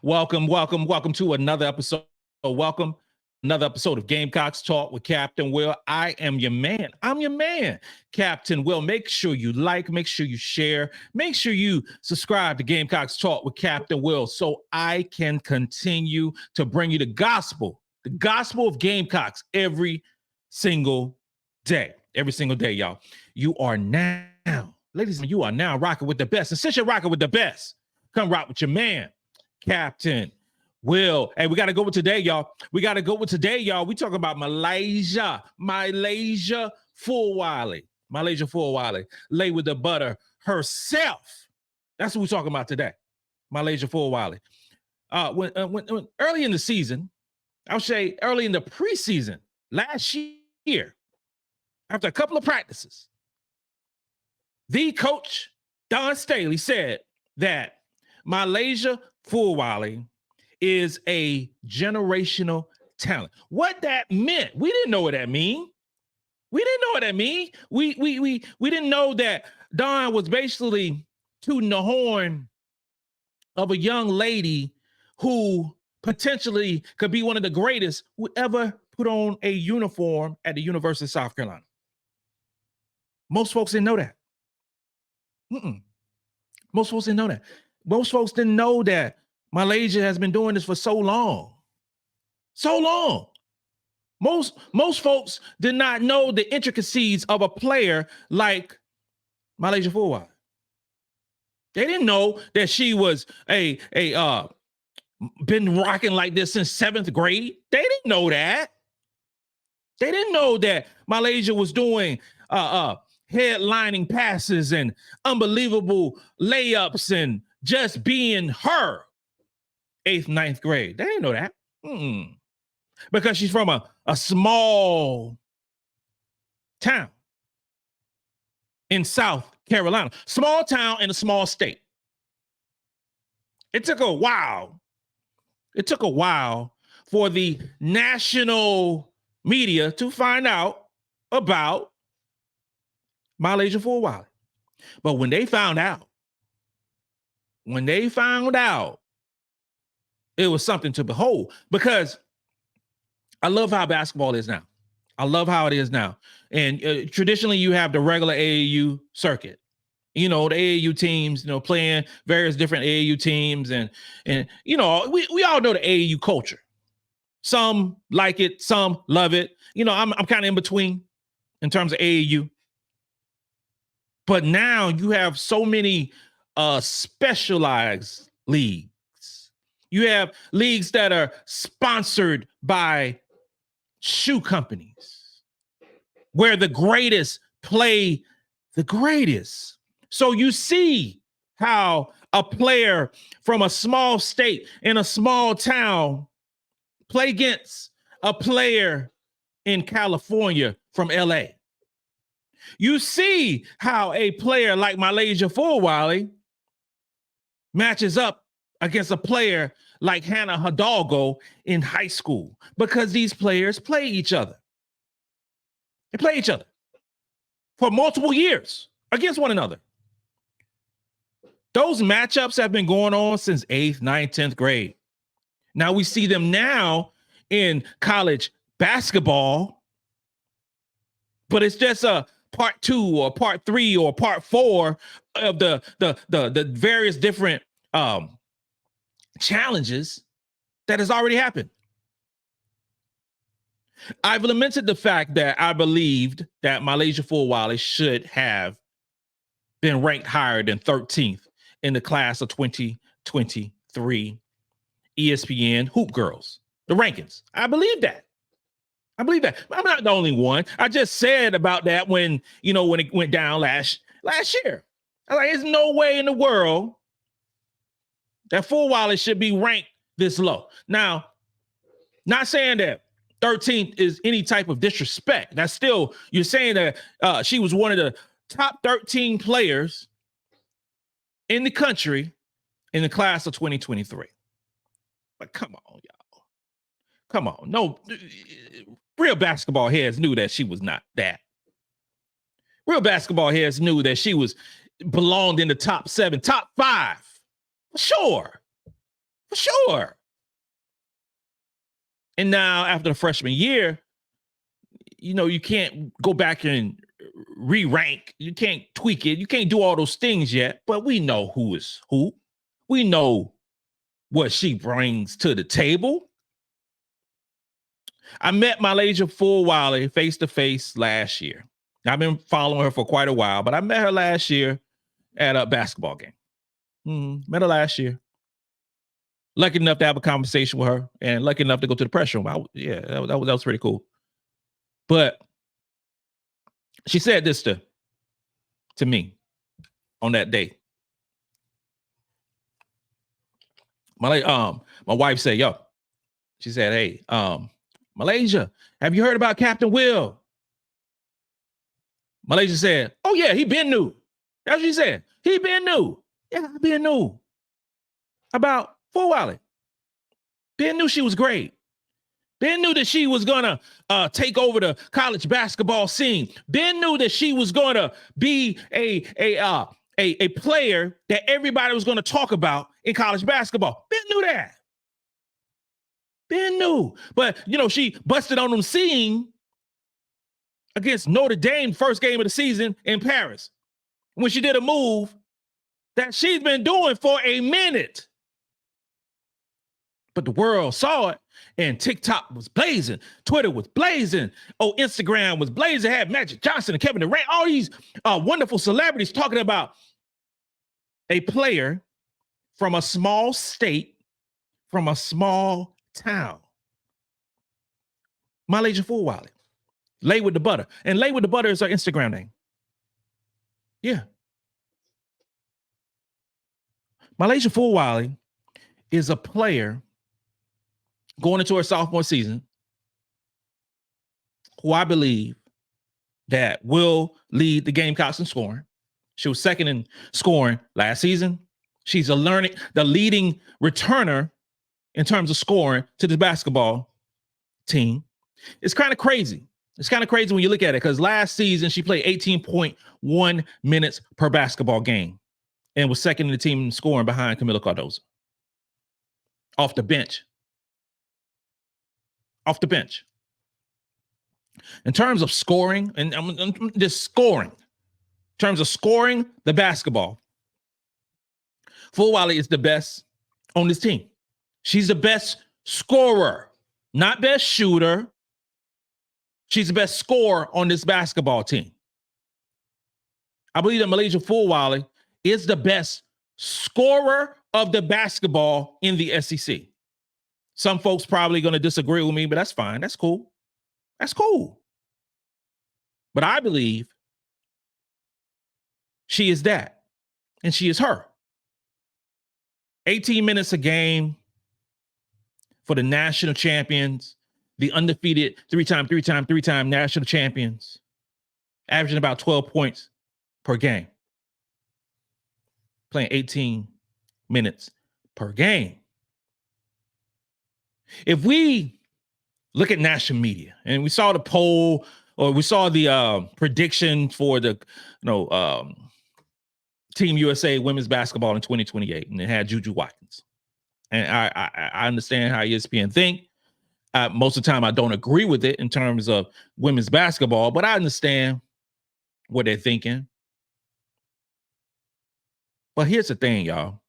Welcome to another episode. Welcome another episode of Gamecocks Talk with Captain Will. I am your man. I'm your man, Captain Will. Make sure you like, make sure you share, make sure you subscribe to Gamecocks Talk with Captain Will so I can continue to bring you the gospel of Gamecocks every single day, y'all. You are now, ladies and gentlemen, you are now rocking with the best. And since you're rocking with the best, come rock with your man, Captain Will. Hey, we got to go with today, y'all. We talk about MiLaysia Fulwiley. Lay with the butter herself. That's what we're talking about today. MiLaysia Fulwiley. When early in the season, I'll say early in the preseason last year, after a couple of practices, the coach, Dawn Staley, said that MiLaysia Fulwiley is a generational talent. What that meant, we didn't know what that mean. We didn't know that Dawn was basically tooting the horn of a young lady who potentially could be one of the greatest who ever put on a uniform at the University of South Carolina. Most folks didn't know that. Most folks didn't know that. Most folks didn't know that MiLaysia has been doing this for so long. Most folks did not know the intricacies of a player like MiLaysia Fulwiley. They didn't know that she was been rocking like this since 7th grade. They didn't know that. They didn't know that MiLaysia was doing headlining passes and unbelievable layups and just being her 8th, 9th grade. They didn't know that. Because she's from a small town in South Carolina. Small town in a small state. It took a while for the national media to find out about MiLaysia Fulwiley. But when they found out, it was something to behold, because I love how basketball is now. I love how it is now. And traditionally, you have the regular AAU circuit. You know, the AAU teams, playing various different AAU teams. And we all know the AAU culture. Some like it, some love it. I'm kind of in between in terms of AAU. But now you have so many specialized leagues. You have leagues that are sponsored by shoe companies where the greatest play the greatest. So you see how a player from a small state in a small town play against a player in California from LA. You see how a player like MiLaysia Fulwiley matches up against a player like Hannah Hidalgo in high school, because these players play each other. They play each other for multiple years against one another. Those matchups have been going on since 8th, 9th, 10th grade. Now we see them now in college basketball, but it's just a part 2 or part 3 or part 4 of the various different challenges that has already happened. I've lamented the fact that I believed that MiLaysia Fulwiley should have been ranked higher than 13th in the class of 2023 ESPN Hoop Girls, the rankings. I believe that. I'm not the only one. I just said about that when it went down last year. I was like, there's no way in the world that Fulwiley should be ranked this low. Now, not saying that 13th is any type of disrespect. That's still, you're saying that she was one of the top 13 players in the country in the class of 2023. But come on, y'all. Come on. No, real basketball heads knew that she was not that. Real basketball heads knew that she belonged in the top 7, top 5. For For sure. And now after the freshman year, you can't go back and re-rank. You can't tweak it. You can't do all those things yet, but we know who is who. We know what she brings to the table. I met MiLaysia Fulwiley face-to-face last year. I've been following her for quite a while, but I met her last year at a basketball game. Met her last year. Lucky enough to have a conversation with her and lucky enough to go to the press room. That was pretty cool. But she said this to me on that day. My wife said, she said, hey, MiLaysia, have you heard about Captain Will? MiLaysia said, oh yeah, he been new. That's what she said. He been new. Yeah, been new. About Fulwiley. Ben knew she was great. Ben knew that she was gonna take over the college basketball scene. Ben knew that she was gonna be a player that everybody was gonna talk about in college basketball. Ben knew that. Ben knew. But she busted on them scene against Notre Dame, first game of the season in Paris, when she did a move that she's been doing for a minute. But the world saw it, and TikTok was blazing. Twitter was blazing. Oh, Instagram was blazing. Had Magic Johnson and Kevin Durant, all these wonderful celebrities talking about a player from a small state, from a small town. MiLaysia Fulwiley. Lay with the butter. And Lay with the butter is her Instagram name. Yeah. MiLaysia Fulwiley is a player going into her sophomore season who I believe that will lead the Gamecocks in scoring. She was second in scoring last season. She's the leading returner in terms of scoring to the basketball team. It's kind of crazy. It's kind of crazy when you look at it, because last season she played 18.1 minutes per basketball game and was second in the team in scoring behind Camila Cardozo. Off the bench. Off the bench. In terms of scoring, and just scoring, in terms of scoring the basketball, Fulwiley is the best on this team. She's the best scorer, not best shooter. She's the best scorer on this basketball team. I believe that MiLaysia Fulwiley is the best scorer of the basketball in the SEC. Some folks probably going to disagree with me, but that's fine. That's cool. That's cool. But I believe she is that, and she is her. 18 minutes a game for the national champions, the undefeated three-time national champions, averaging about 12 points per game, playing 18 minutes per game. If we look at national media and we saw the poll, or we saw the prediction for the Team USA women's basketball in 2028, and it had Ju Ju Watkins. And I understand how ESPN think. Most of the time I don't agree with it in terms of women's basketball, but I understand what they're thinking. But here's the thing, y'all.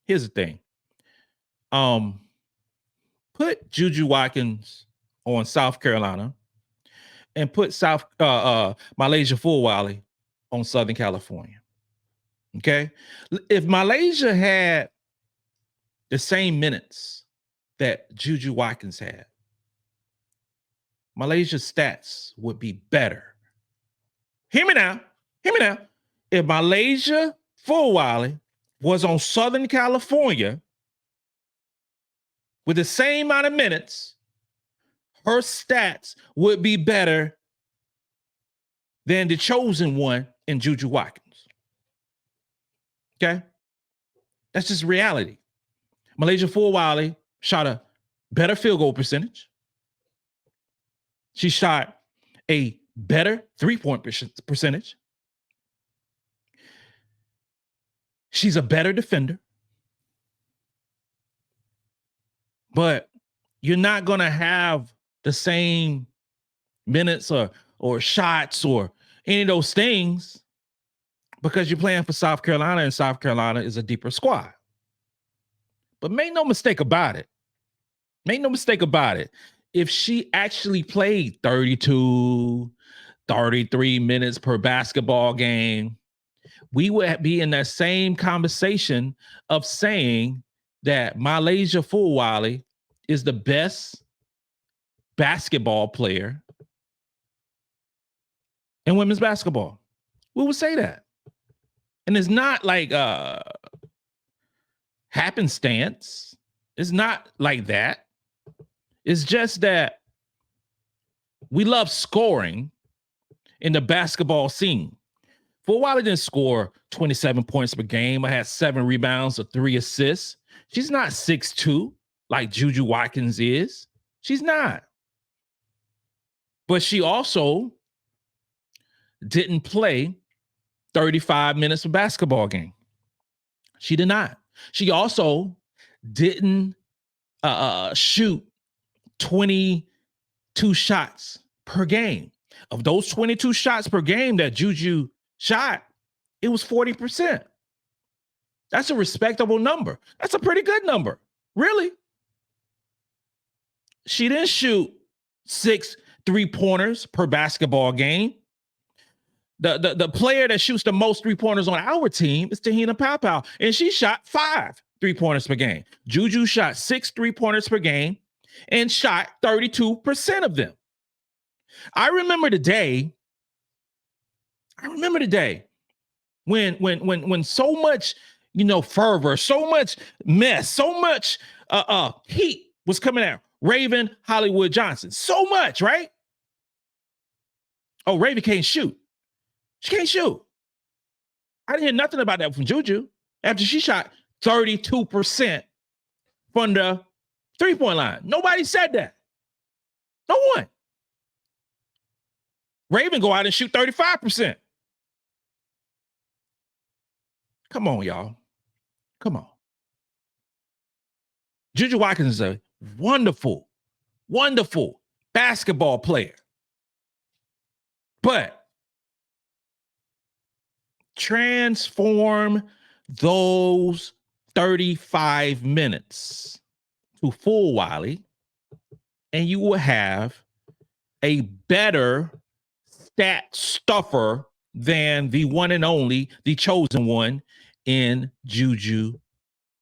Here's the thing. Put Ju Ju Watkins on South Carolina and put MiLaysia Fulwiley on Southern California. Okay? If MiLaysia had the same minutes that Ju Ju Watkins had, MiLaysia's stats would be better. Hear me now. Hear me now. If MiLaysia Fulwiley was on Southern California with the same amount of minutes, her stats would be better than the chosen one in Ju Ju Watkins. Okay? That's just reality. MiLaysia Fulwiley shot a better field goal percentage. She shot a better three-point percentage. She's a better defender. But you're not going to have the same minutes or shots or any of those things because you're playing for South Carolina, and South Carolina is a deeper squad. But make no mistake about it. Make no mistake about it. If she actually played 32, 33 minutes per basketball game, we would be in that same conversation of saying that MiLaysia Fulwiley is the best basketball player in women's basketball. We would say that. And it's not like happenstance. It's not like that. It's just that we love scoring in the basketball scene. Fulwiley didn't score 27 points per game. I had 7 rebounds or 3 assists. She's not 6'2" like Ju Ju Watkins is. She's not. But she also didn't play 35 minutes of basketball game. She did not. She also didn't shoot 22 shots per game. Of those 22 shots per game that Ju Ju shot, it was 40%. That's a respectable number. That's a pretty good number. Really. She didn't shoot 6 3-pointers per basketball game. The player that shoots the most 3-pointers on our team is Tahina Powpow, and she shot 5 3-pointers per game. Ju Ju shot 6 3-pointers per game and shot 32% of them. I remember the day when so much, fervor, so much mess, so much heat was coming out. Raven Hollywood Johnson, so much, right? Oh, Raven can't shoot. She can't shoot. I didn't hear nothing about that from Ju Ju after she shot 32% from the 3-point line. Nobody said that. No one. Raven go out and shoot 35%. Come on, y'all. Come on. Ju Ju Watkins is a wonderful, wonderful basketball player. But transform those 35 minutes to Fulwiley, and you will have a better stat stuffer than the one and only, the chosen one in Ju Ju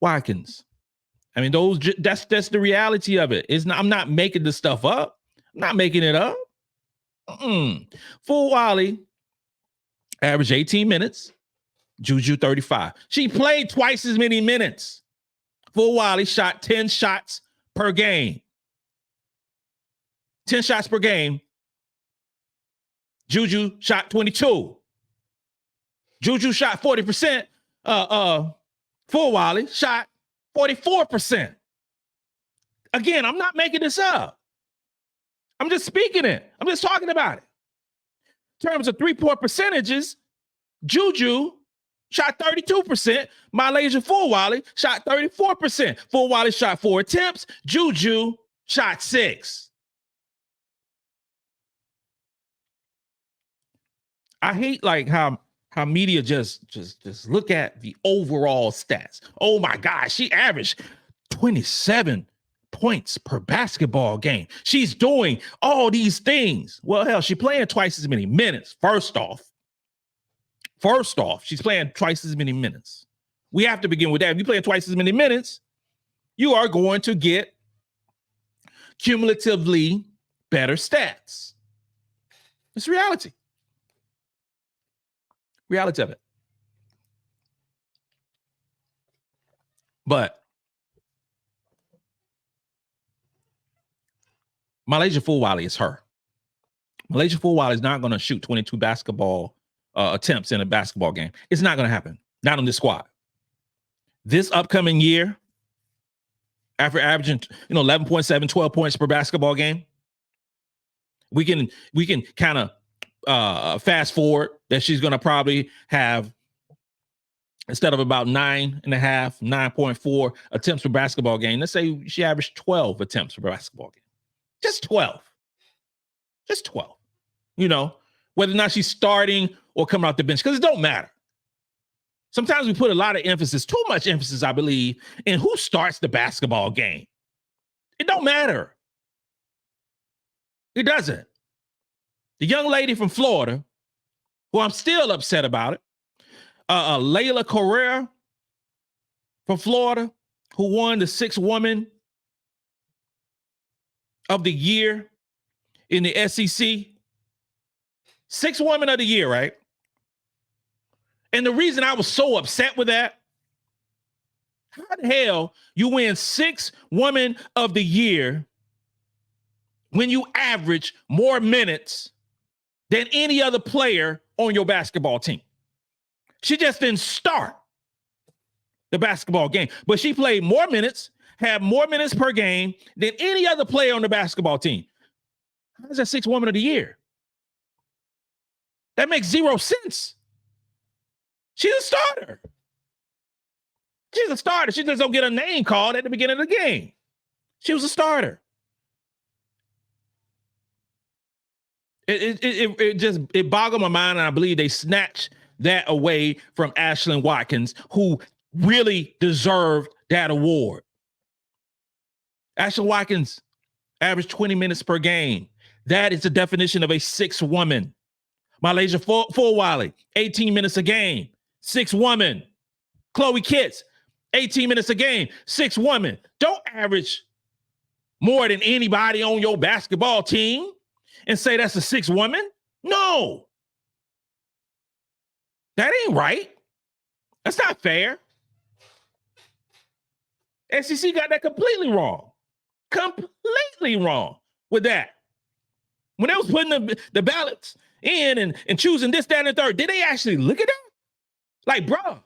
Watkins. I mean, that's the reality of it. I'm not making this stuff up. I'm not making it up. Fulwiley averaged 18 minutes. Ju Ju 35. She played twice as many minutes. Fulwiley shot 10 shots per game. 10 shots per game. Ju Ju shot 22. Ju Ju shot 40%. Fulwiley shot 44%. Again, I'm not making this up. I'm just speaking it. I'm just talking about it. In terms of 3-point percentages, Ju Ju shot 32%. MiLaysia Fulwiley shot 34%. Fulwiley shot 4 attempts. Ju Ju shot 6. I hate like how media just look at the overall stats. Oh my gosh, she averaged 27 points per basketball game. She's doing all these things. Well, hell, she's playing twice as many minutes. First off, she's playing twice as many minutes. We have to begin with that. If you play twice as many minutes, you are going to get cumulatively better stats. It's reality. Reality of it. But MiLaysia Fulwiley is her. MiLaysia Fulwiley is not going to shoot 22 basketball attempts in a basketball game. It's not going to happen. Not on this squad. This upcoming year, after averaging 11.7, 12 points per basketball game, we can kind of fast forward that she's going to probably have instead of about 9.4 attempts per basketball game, let's say she averaged 12 attempts per basketball game. Just 12. Just 12. You know, whether or not she's starting or coming off the bench, because it don't matter. Sometimes we put a lot of emphasis, too much emphasis, I believe, in who starts the basketball game. It don't matter. It doesn't. The young lady from Florida, who I'm still upset about it, Layla Correa from Florida, who won the Sixth Woman of the Year in the SEC. Sixth Woman of the Year, right? And the reason I was so upset with that, how the hell you win Sixth Woman of the Year when you average more minutes than any other player on your basketball team? She just didn't start the basketball game, but she played more minutes, had more minutes per game than any other player on the basketball team. How is that Sixth Woman of the Year? That makes zero sense. She's a starter. She's a starter. She just don't get a name called at the beginning of the game. She was a starter. It boggled my mind, and I believe they snatched that away from Ashlyn Watkins, who really deserved that award. Ashlyn Watkins averaged 20 minutes per game. That is the definition of a sixth woman. MiLaysia Fulwiley, 18 minutes a game, sixth woman. Chloe Kitts, 18 minutes a game, sixth woman. Don't average more than anybody on your basketball team and say that's a sixth woman. No. That ain't right. That's not fair. SEC got that completely wrong. Completely wrong with that. When they was putting the ballots in and choosing this, that, and the third, did they actually look at that? Like, bro,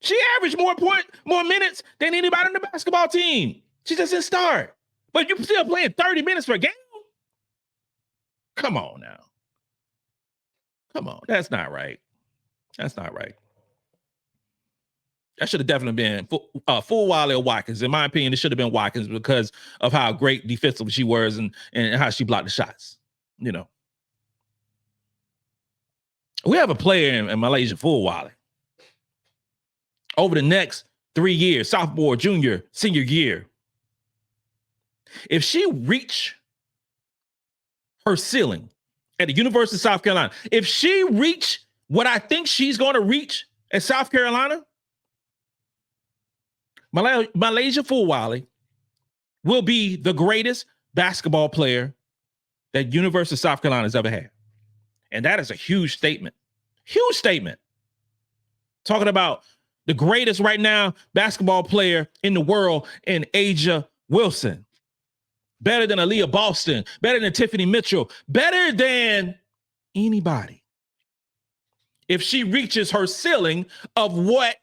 she averaged more minutes than anybody on the basketball team. She just didn't start. But you still playing 30 minutes per game? Come on now. Come on. That's not right. That's not right. That should have definitely been Fulwiley or Watkins. In my opinion, it should have been Watkins because of how great defensively she was and how she blocked the shots. You know. We have a player in MiLaysia Fulwiley. Over the next 3 years, sophomore, junior, senior year, if she reach her ceiling at the University of South Carolina, if she reach what I think she's going to reach at South Carolina, MiLaysia Fulwiley will be the greatest basketball player that University of South Carolina has ever had. And that is a huge statement. Huge statement. Talking about the greatest right now basketball player in the world in A'ja Wilson. Better than Aaliyah Boston. Better than Tiffany Mitchell. Better than anybody. If she reaches her ceiling of what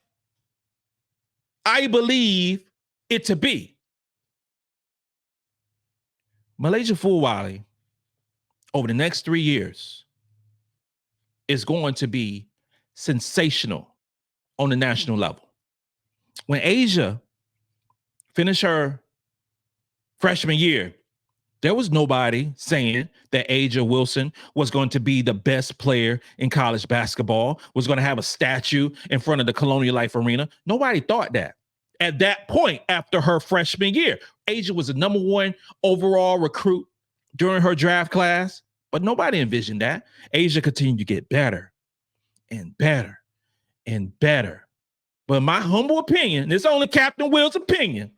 I believe it to be. MiLaysia Fulwiley, over the next 3 years, is going to be sensational on the national level. When A'ja finished her freshman year, there was nobody saying that A'ja Wilson was going to be the best player in college basketball, was going to have a statue in front of the Colonial Life Arena. Nobody thought that. At that point, after her freshman year, A'ja was the #1 overall recruit during her draft class, but nobody envisioned that. A'ja continued to get better and better and better. But in my humble opinion, this is only Captain Will's opinion.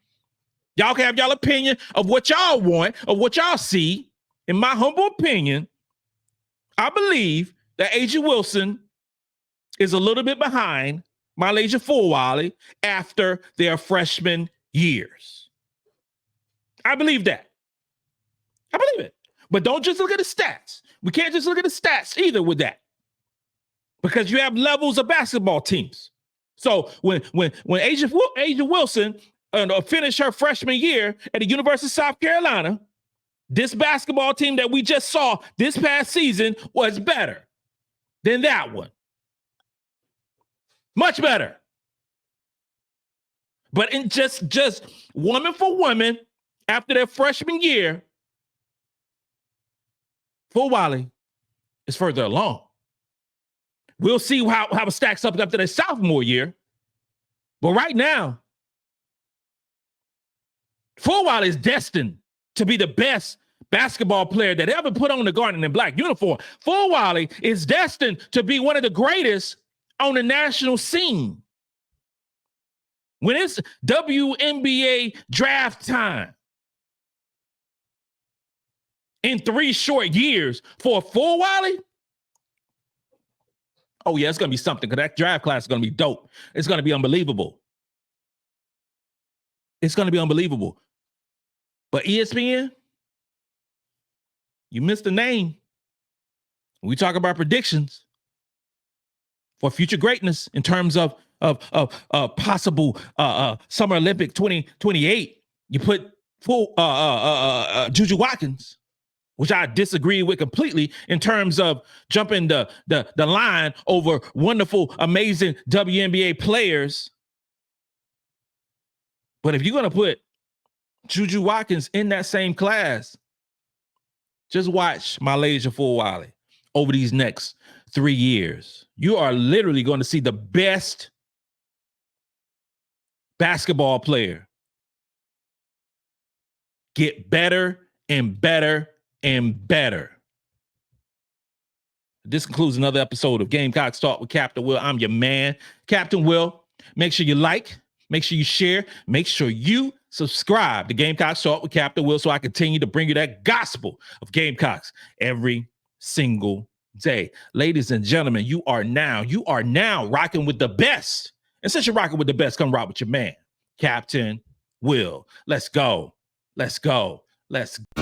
Y'all can have y'all opinion of what y'all want, of what y'all see. In my humble opinion, I believe that A'ja Wilson is a little bit behind MiLaysia Fulwiley after their freshman years. I believe that. I believe it. But don't just look at the stats. We can't just look at the stats either with that. Because you have levels of basketball teams. So when A'ja Wilson finished her freshman year at the University of South Carolina, this basketball team that we just saw this past season was better than that one. Much better. But in just woman for woman, after their freshman year, Fulwiley is further along. We'll see how it stacks up after their sophomore year. But right now, Fulwiley is destined to be the best basketball player that ever put on the garnet and black uniform. Fulwiley is destined to be one of the greatest on the national scene. When it's WNBA draft time, in 3 short years for Fulwiley, oh yeah, it's going to be something, because that draft class is going to be dope. It's going to be unbelievable. It's going to be unbelievable. But ESPN, you missed the name. We talk about predictions for future greatness in terms of possible Summer Olympic 2028. You put Ju Ju Watkins, which I disagree with completely in terms of jumping the line over wonderful, amazing WNBA players. But if you're going to put Ju Ju Watkins in that same class, just watch MiLaysia Fulwiley over these next 3 years. You are literally going to see the best basketball player get better and better and better. This concludes another episode of Gamecocks Talk with Captain Will. I'm your man, Captain Will. Make sure you like, make sure you share, make sure you subscribe to Gamecocks Talk with Captain Will so I continue to bring you that gospel of Gamecocks every single day. Ladies and gentlemen, you are now rocking with the best. And since you're rocking with the best, come rock with your man, Captain Will. Let's go. Let's go. Let's go.